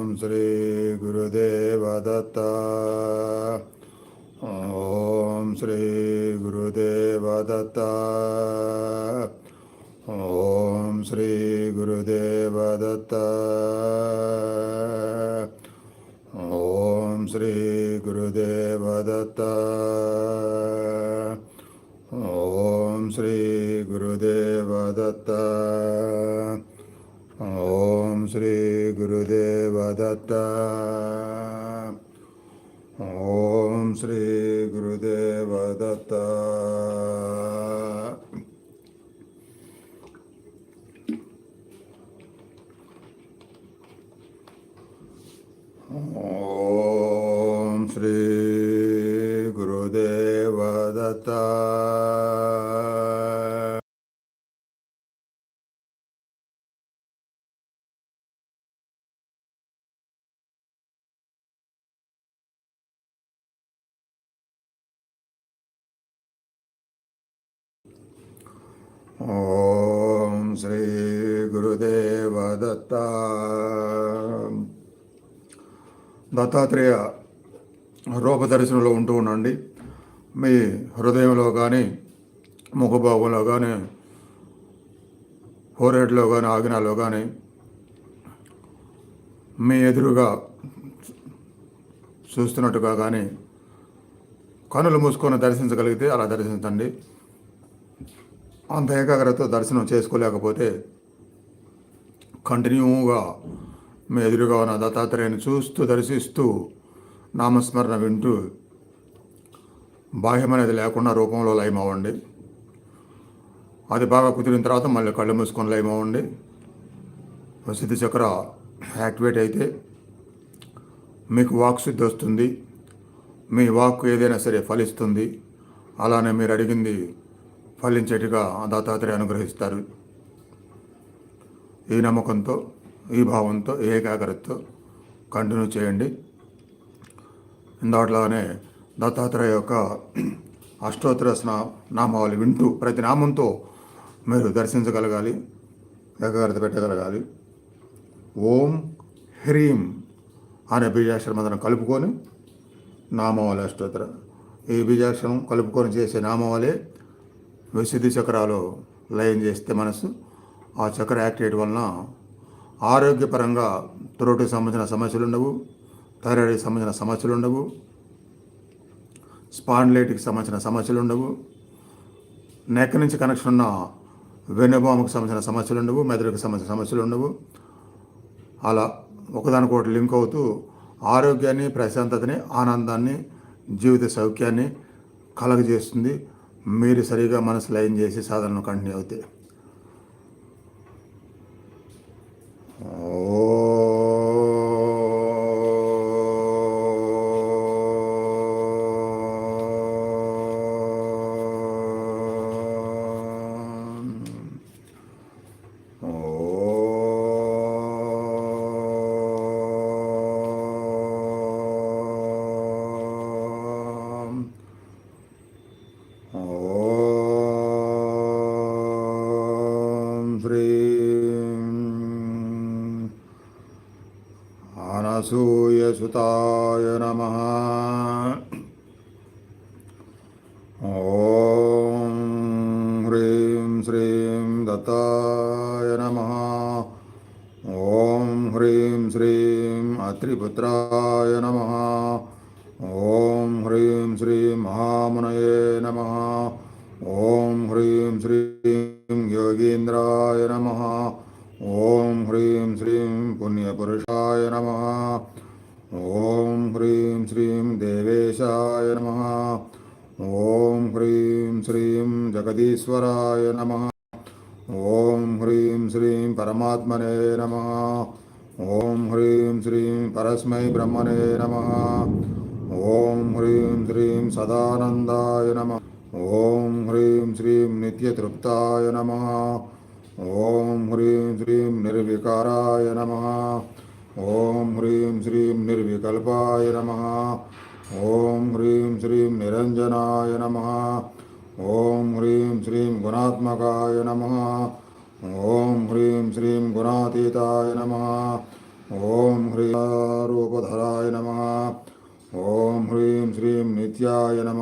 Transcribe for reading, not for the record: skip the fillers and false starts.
ఓం శ్రీ గురుదేవ దత్త. ఓం శ్రీ గురుదేవ దత్త. ఓం శ్రీ గురుదేవ దత్త. ఓం శ్రీ గురుదేవ దత్త. ఓం శ్రీ గురుదేవ దత్త. ఓం శ్రీ గురుదేవ దత్త. ఓం శ్రీ గురుదేవ దత్త. ఓం శ్రీ గురుదేవ దత్త. ఓం శ్రీ గురుదేవ దత్త. దత్తాత్రేయ రూపదర్శనంలో ఉంటూ ఉండండి. మీ హృదయంలో కానీ, ముఖభావంలో కానీ, హోరేట్లో కానీ, ఆజ్ఞలో కానీ, మీ ఎదురుగా చూస్తున్నట్టుగా కానీ కనులు మూసుకొని దర్శించగలిగితే అలా దర్శించండి. అంత ఏకాగ్రతతో దర్శనం చేసుకోలేకపోతే కంటిన్యూగా మీ ఎదురుగా ఉన్న దత్తాత్రేయుని చూస్తూ దర్శిస్తూ నామస్మరణ వింటూ బాహ్యం అనేది లేకుండా రూపంలో లయమవ్వండి. అది బాగా కుదిరిన తర్వాత మళ్ళీ కళ్ళు మూసుకొని లయమవ్వండి. వసిద్ధి చక్ర యాక్టివేట్ అయితే మీకు వాక్ శుద్ధి వస్తుంది. మీ వాక్ ఏదైనా సరే ఫలిస్తుంది. అలానే మీరు అడిగింది ఫలించేట్టుగా దత్తాత్రేయ అనుగ్రహిస్తారు. ఈ నమ్మకంతో, ఈ భావంతో, ఏకాగ్రతతో కంటిన్యూ చేయండి. ఇందాట్లానే దత్తాత్రేయ యొక్క అష్టోత్తర నామావళి వింటూ ప్రతి నామంతో మీరు దర్శించగలగాలి, ఏకాగ్రత పెట్టగలగాలి. ఓం హ్రీం అనే బీజాక్షరం కలుపుకొని నామావళి అష్టోత్తర. ఈ బీజాక్షరం కలుపుకొని చేసే నామావళి విశుద్ధి చక్రాలు లయం చేస్తే మనసు ఆ చక్ర యాక్టివేట్ వలన ఆరోగ్యపరంగా త్రోటికి సంబంధించిన సమస్యలు ఉండవు, థైరాయిడ్కి సంబంధించిన సమస్యలు ఉండవు, స్పాండిలైటికి సంబంధించిన సమస్యలు ఉండవు, నెక్ నుంచి కనెక్షన్ ఉన్న వెన్నుబాముకు సంబంధించిన సమస్యలు ఉండవు, మెదడుకి సంబంధించిన సమస్యలు ఉండవు. అలా ఒకదానికొకటి లింక్ అవుతూ ఆరోగ్యాన్ని, ప్రశాంతతని, ఆనందాన్ని, జీవిత సౌఖ్యాన్ని కలగజేస్తుంది. మీరు సరిగా మనసు లయం చేసి సాధనను కంటిన్యూ అవుతాయి. అనసూయసుతాయ నమః. ఓం హ్రీం శ్రీం దత్తాయ నమః. ఓం హ్రీం శ్రీం అత్రిపుత్రాయ నమః. ఓం హ్రీం శ్రీం మహామునయే నమః. ఓం హ్రీం శ్రీం యోగీంద్రాయ నమః. ఓం హ్రీం శ్రీం పుణ్యపురుషాయ నమః. ఓం హ్రీం శ్రీం దేవేశాయ నమః. ఓం హ్రీం శ్రీం జగదీశ్వరాయ నమః. ఓం హ్రీం శ్రీం పరమాత్మనే నమః. ఓం హ్రీం శ్రీం పరస్మై బ్రహ్మణే నమః. ఓం హ్రీం శ్రీం సదానందాయ నమః. ఓం హ్రీం శ్రీం నిత్యతృప్తాయ నమః. ఓం హ్రీం శ్రీం నిర్వికారాయ నమః. ఓం హ్రీం శ్రీం నిర్వికల్పాయ నమః. ఓం హ్రీం శ్రీం నిరంజనాయ నమః. ఓం హ్రీం శ్రీం గుణాత్మకాయ నమః. ఓం హ్రీం శ్రీం గుణాతీతాయ నమః. ఓం హ్రీం రూపధరాయ నమః. ఓం హ్రీం శ్రీం నిత్యాయ నమః.